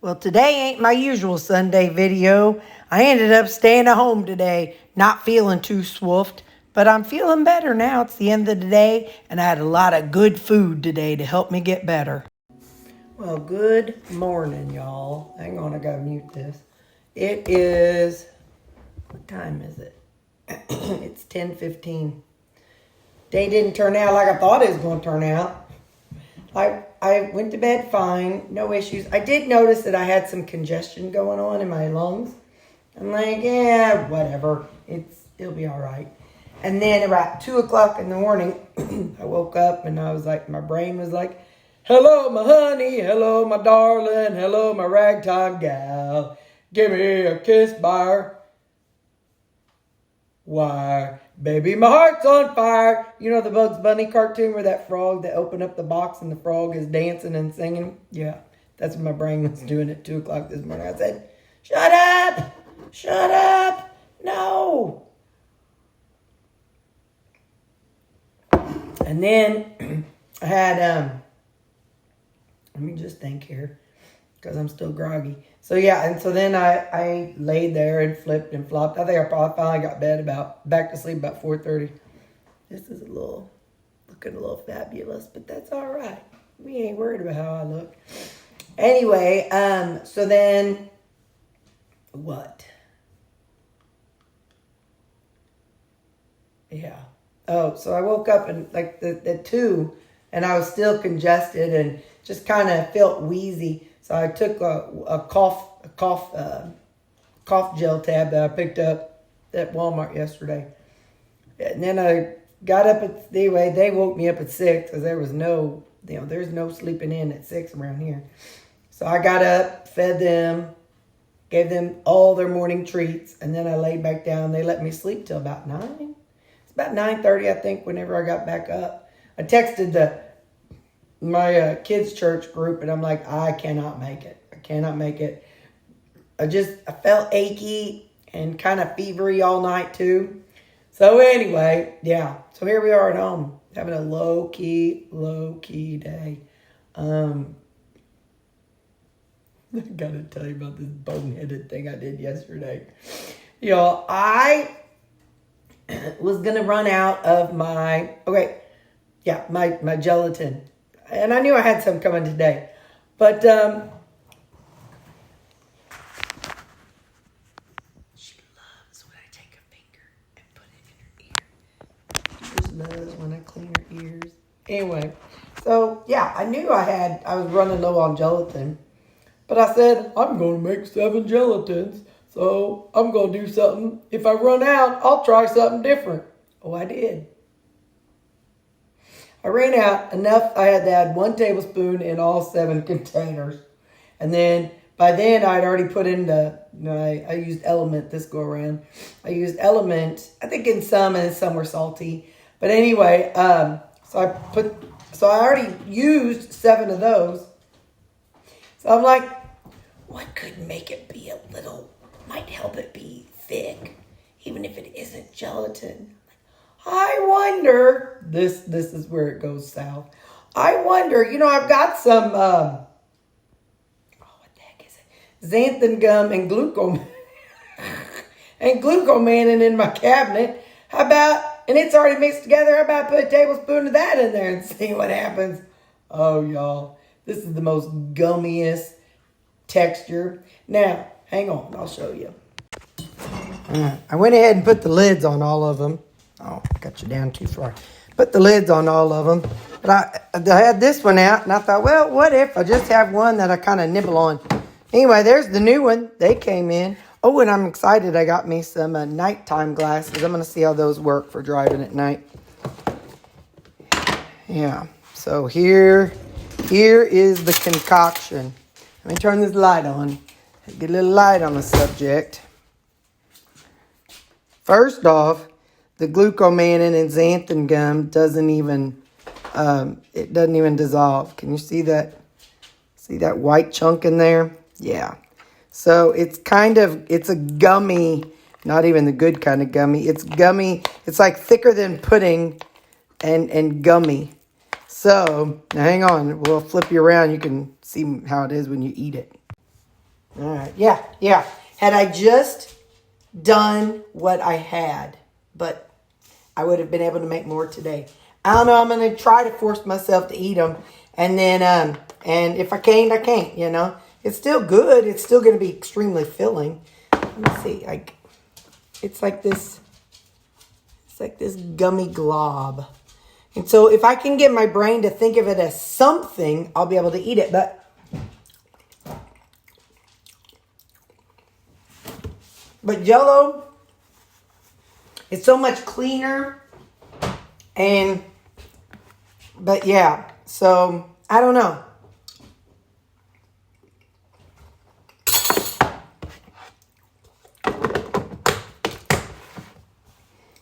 Well, today ain't my usual Sunday video. I ended up staying at home today, not feeling too swoofed, but I'm feeling better now. It's the end of the day, and I had a lot of good food today to help me get better. Well, good morning, y'all. Hang on, I gotta mute this. It is, what time is it? It's 10:15. Day didn't turn out like I thought it was going to turn out. I went to bed fine, no issues. I did notice that I had some congestion going on in my lungs. I'm like, yeah, whatever. It'll be all right. And then about 2 o'clock in the morning, I woke up and I was like, my brain was like, hello, my honey. Hello, my darling. Hello, my ragtime gal. Give me a kiss by her. Why, baby, my heart's on fire. You know the Bugs Bunny cartoon where that frog that opened up the box and the frog is dancing and singing? Yeah, that's what my brain was doing at 2 o'clock this morning. I said, shut up, shut up, no. And then I had, let me just think here, because I'm still groggy. So yeah, and so then I laid there and flipped and flopped. I think I probably finally got back to sleep about 4:30. This is looking a little fabulous, but that's all right. We ain't worried about how I look. Anyway, so then what? Yeah. Oh, so I woke up and like at 2, and I was still congested and just kind of felt wheezy. So I took a cough gel tab that I picked up at Walmart yesterday. And then I got up anyway, they woke me up at 6 because there was there's no sleeping in at 6 around here. So I got up, fed them, gave them all their morning treats, and then I laid back down. They let me sleep till about 9. It's about 9:30, I think, whenever I got back up. I texted my kids' church group, and I'm like, I cannot make it. I cannot make it. I felt achy and kind of fevery all night, too. So anyway, yeah. So here we are at home, having a low-key day. I gotta tell you about this boneheaded thing I did yesterday. Y'all, I was gonna run out of my gelatin. And I knew I had some coming today. But, she loves when I take a finger and put it in her ear. She just loves when I clean her ears. Anyway, so, yeah, I knew I was running low on gelatin. But I said, I'm going to make 7 gelatins. So, I'm going to do something. If I run out, I'll try something different. Oh, I did. I ran out enough. I had to add 1 tablespoon in all 7 containers. And then, by then, I'd already put in I used Element this go around. I used Element, I think in some, and some were salty. But anyway, so I already used 7 of those. So I'm like, what could make it be might help it be thick, even if it isn't gelatin? I wonder, this is where it goes south. I wonder, I've got some, what the heck is it? Xanthan gum and glucomannan in my cabinet. And it's already mixed together. How about put a tablespoon of that in there and see what happens? Oh, y'all, this is the most gummiest texture. Now, hang on, I'll show you. I went ahead and put the lids on all of them. Oh, got you down too far. Put the lids on all of them. But I had this one out, and I thought, well, what if I just have one that I kind of nibble on? Anyway, there's the new one. They came in. Oh, and I'm excited. I got me some nighttime glasses. I'm going to see how those work for driving at night. Yeah. So here is the concoction. Let me turn this light on. Get a little light on the subject. First off, the glucomannan and xanthan gum doesn't even dissolve. Can you see that? See that white chunk in there? Yeah. So it's a gummy, not even the good kind of gummy. It's gummy. It's like thicker than pudding and gummy. So, now hang on. We'll flip you around. You can see how it is when you eat it. All right. Yeah. Had I just done what I had, but I would have been able to make more today. I don't know. I'm going to try to force myself to eat them. And then, and if I can't, I can't, you know. It's still good. It's still going to be extremely filling. Let me see. It's like this gummy glob. And so if I can get my brain to think of it as something, I'll be able to eat it. But Jell-O, it's so much cleaner. But yeah, so I don't know.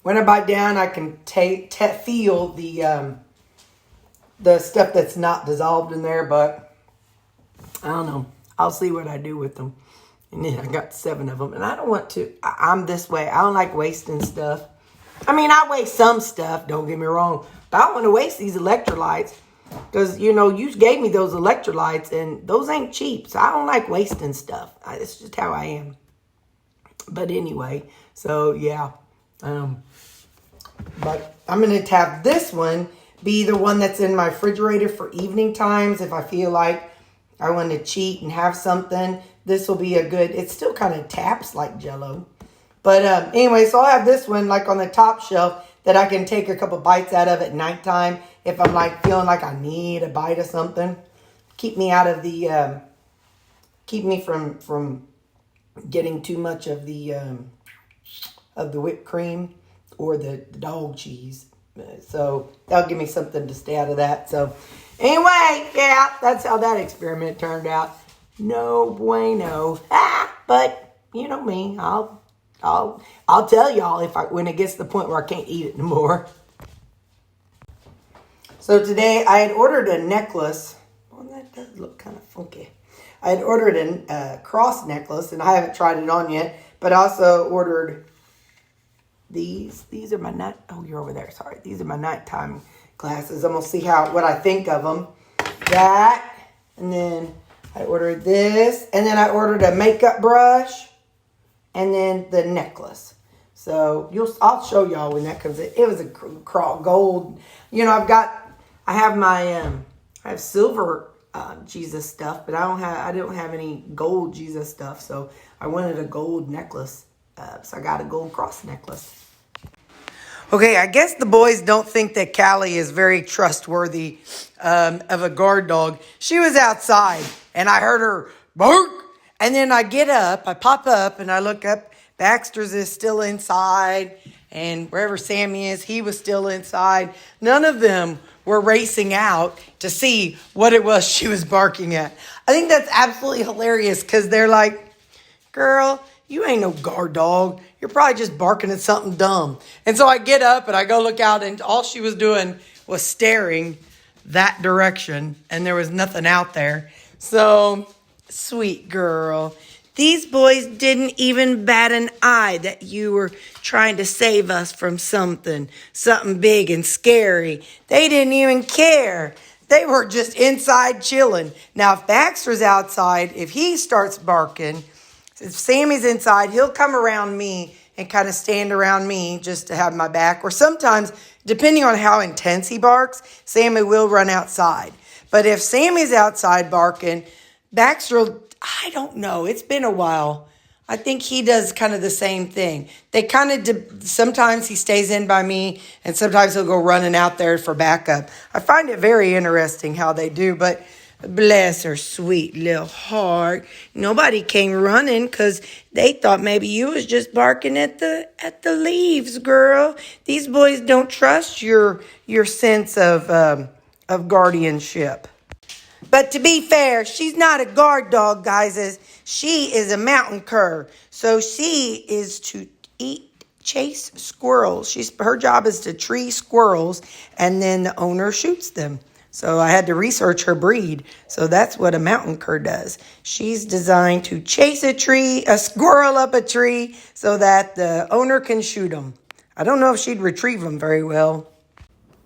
When I bite down, I can feel the stuff that's not dissolved in there, but I don't know. I'll see what I do with them. And then I got 7 of them, and I don't want to. I'm this way. I don't like wasting stuff. I mean, I waste some stuff, don't get me wrong, but I don't want to waste these electrolytes because, you know, you gave me those electrolytes, and those ain't cheap, so I don't like wasting stuff. It's just how I am. But anyway, so yeah. But I'm going to have this one be the one that's in my refrigerator for evening times. If I feel like I want to cheat and have something, this will be a good, it still kind of taps like Jell-O. But anyway, so I'll have this one like on the top shelf that I can take a couple bites out of at nighttime if I'm like feeling like I need a bite of something. Keep me out of the, keep me from getting too much of the whipped cream or the dog cheese. So that'll give me something to stay out of that. So anyway, yeah, that's how that experiment turned out. No bueno. But you know me, I'll tell y'all when it gets to the point where I can't eat it anymore. So today I had ordered a necklace. Well, that does look kind of funky. I had ordered a cross necklace, and I haven't tried it on yet. But I also ordered these. These are my night. Oh, you're over there. Sorry. These are my nighttime glasses. I'm gonna see what I think of them. That, and then I ordered this, and then I ordered a makeup brush, and then the necklace. So I'll show y'all when that comes in. It was a gold. You know, I have silver Jesus stuff, but I don't have any gold Jesus stuff. So I wanted a gold necklace. So I got a gold cross necklace. Okay, I guess the boys don't think that Callie is very trustworthy of a guard dog. She was outside, and I heard her bark. And then I get up, I pop up, and I look up. Baxter's is still inside, and wherever Sammy is, he was still inside. None of them were racing out to see what it was she was barking at. I think that's absolutely hilarious because they're like, girl, you ain't no guard dog. You're probably just barking at something dumb. And so I get up and I go look out, and all she was doing was staring that direction, and there was nothing out there. So, sweet girl. These boys didn't even bat an eye that you were trying to save us from something big and scary. They didn't even care. They were just inside chilling. Now, if Baxter's outside, if he starts barking, if Sammy's inside, he'll come around me and kind of stand around me just to have my back. Or sometimes, depending on how intense he barks, Sammy will run outside. But if Sammy's outside barking, Baxter, I don't know. It's been a while. I think he does kind of the same thing. They kind of, sometimes he stays in by me, and sometimes he'll go running out there for backup. I find it very interesting how they do, but bless her sweet little heart. Nobody came running because they thought maybe you was just barking at the leaves, girl. These boys don't trust your sense of guardianship. But to be fair, she's not a guard dog, guys. She is a mountain cur. So she is to chase squirrels. Her job is to tree squirrels, and then the owner shoots them. So I had to research her breed. So that's what a mountain cur does. She's designed to chase a squirrel up a tree so that the owner can shoot them. I don't know if she'd retrieve them very well.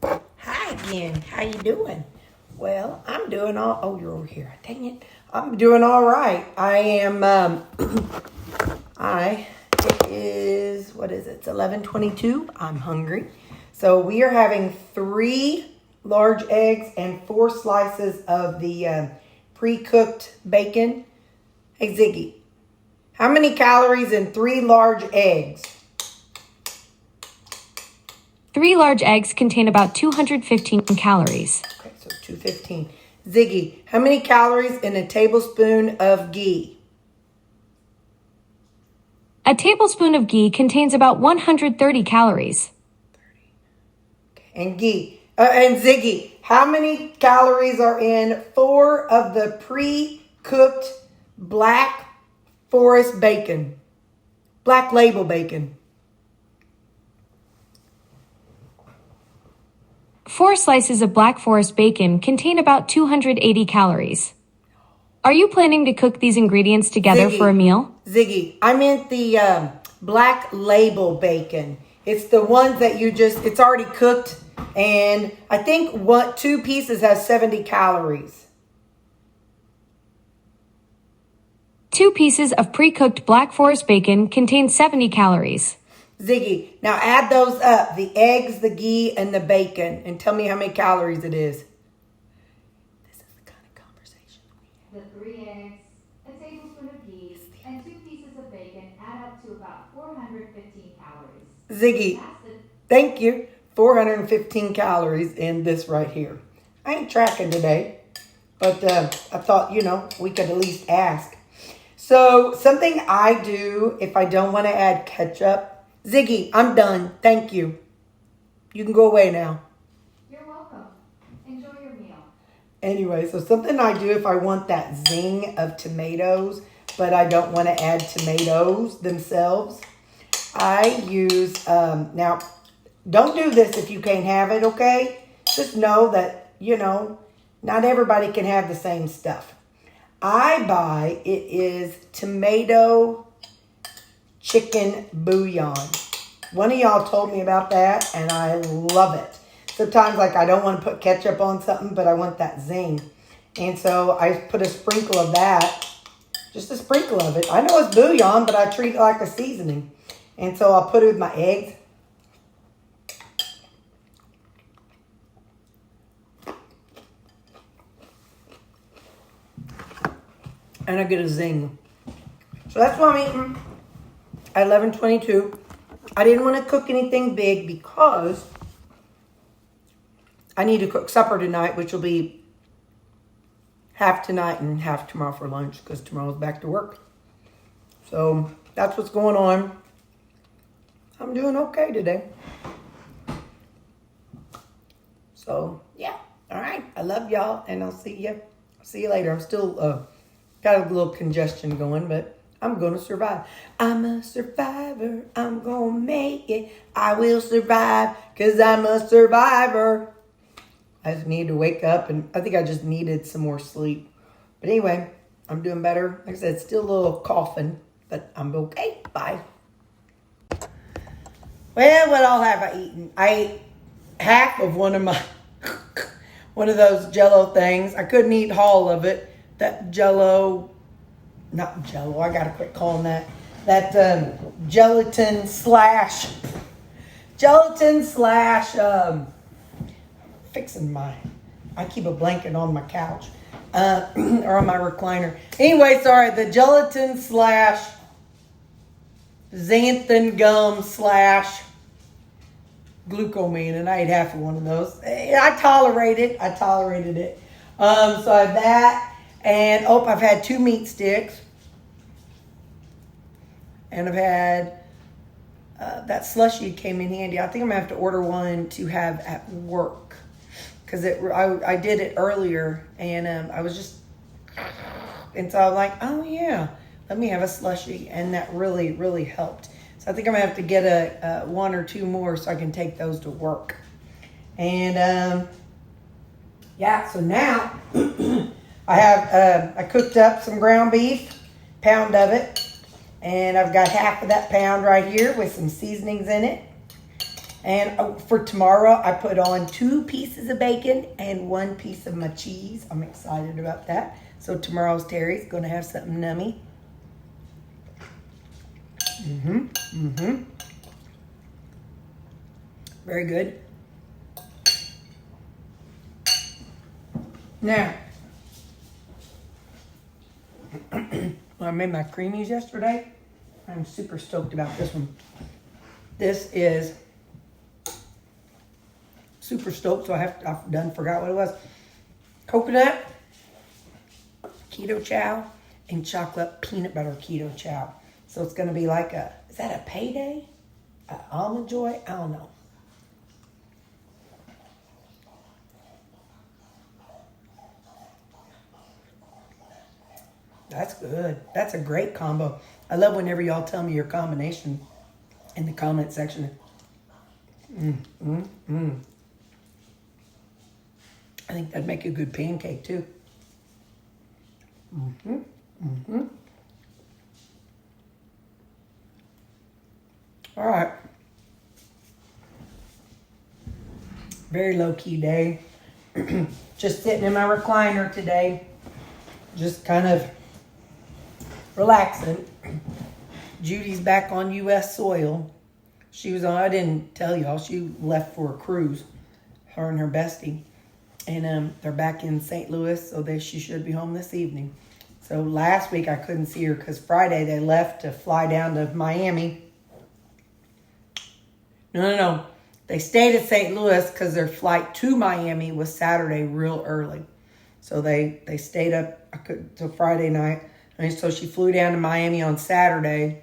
Hi again. How you doing? Well, I'm doing oh, you're over here. Dang it. I'm doing all right. I am, it is, what is it? It's 11:22. I'm hungry. So we are having 3 large eggs and 4 slices of the pre-cooked bacon. Hey, Ziggy, how many calories in 3 large eggs? 3 large eggs contain about 215 calories. Okay, so 215. Ziggy, how many calories in a tablespoon of ghee? A tablespoon of ghee contains about 130 calories. And Ziggy, how many calories are in 4 of the pre-cooked Black Forest bacon? Black Label bacon. 4 slices of Black Forest bacon contain about 280 calories. Are you planning to cook these ingredients together for a meal? Ziggy, I meant the Black Label bacon. It's the ones that it's already cooked, and I think 2 pieces have 70 calories. 2 pieces of pre-cooked Black Forest bacon contain 70 calories. Ziggy, now add those up, the eggs, the ghee, and the bacon, and tell me how many calories it is. This is the kind of conversation we have. The 3 eggs, a tablespoon of ghee, and 2 pieces of bacon add up to about 415 calories. Ziggy, thank you. 415 calories in this right here. I ain't tracking today, but I thought, we could at least ask. So something I do if I don't want to add ketchup. Ziggy, I'm done. Thank you. You can go away now. You're welcome. Enjoy your meal. Anyway, so something I do if I want that zing of tomatoes, but I don't want to add tomatoes themselves, I use, now, don't do this if you can't have it, okay? Just know that, not everybody can have the same stuff. It is tomato chicken bouillon. One of y'all told me about that, and I love it. Sometimes, I don't want to put ketchup on something, but I want that zing. And so I put a sprinkle of that, just a sprinkle of it. I know it's bouillon, but I treat it like a seasoning. And so I'll put it with my eggs. And I get a zing. So that's what I'm eating at 11:22. I didn't want to cook anything big because I need to cook supper tonight, which will be half tonight and half tomorrow for lunch because tomorrow's back to work. So that's what's going on. I'm doing okay today. So, yeah. All right. I love y'all, and I'll see you later. I'm still got a little congestion going, but I'm going to survive. I'm a survivor. I'm going to make it. I will survive because I'm a survivor. I just need to wake up, and I think I just needed some more sleep. But anyway, I'm doing better. Like I said, still a little coughing, but I'm okay. Bye. Well, what all have I eaten? I ate half of one of those Jello things. I couldn't eat all of it. That not Jello. I gotta quit calling that gelatin slash. I keep a blanket on my couch or on my recliner. Anyway, sorry. The gelatin slash xanthan gum slash glucomine, and I ate half of one of those. I tolerated it. So I had that, and I've had 2 meat sticks, and I've had that slushie came in handy. I think I'm gonna have to order one to have at work because I did it earlier, and I was just, and so I'm like, oh yeah, let me have a slushie, and that really, really helped. So I think I'm gonna have to get a 1 or 2 more so I can take those to work. And yeah, so now I cooked up some ground beef, pound of it, and I've got half of that pound right here with some seasonings in it. And for tomorrow, I put on 2 pieces of bacon and 1 piece of my cheese. I'm excited about that. So tomorrow's Terry's going to have something nummy. Very good. Now, when I made my creamies yesterday, I'm super stoked about this one. This is super stoked, so I've forgot what it was. Coconut, keto chow, and chocolate peanut butter keto chow. So it's going to be like is that a payday? Almond joy? I don't know. That's good. That's a great combo. I love whenever y'all tell me your combination in the comment section. I think that'd make a good pancake too. All right. Very low-key day. Just sitting in my recliner today. Just kind of relaxing. Judy's back on U.S. soil. She was on, I didn't tell y'all, she left for a cruise, her and her bestie. And they're back in St. Louis, so she should be home this evening. So last week I couldn't see her because Friday they left to fly down to Miami. No. They stayed at St. Louis because their flight to Miami was Saturday real early. So they stayed up till Friday night. And so she flew down to Miami on Saturday.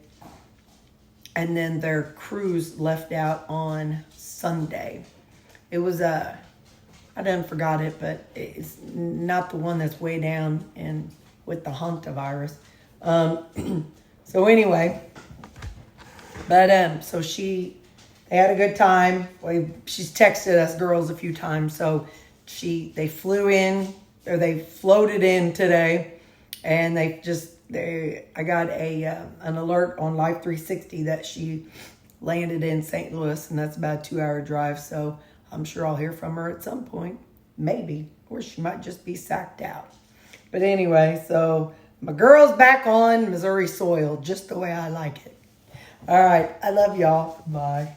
And then their cruise left out on Sunday. It was I done forgot it, but it's not the one that's way down and with the hantavirus. So anyway, but so they had a good time. She's texted us girls a few times. So they floated in today, and I got an alert on Life 360 that she landed in St. Louis, and that's about a 2-hour drive. So I'm sure I'll hear from her at some point, maybe, or she might just be sacked out. But anyway, so my girl's back on Missouri soil, just the way I like it. All right, I love y'all. Bye.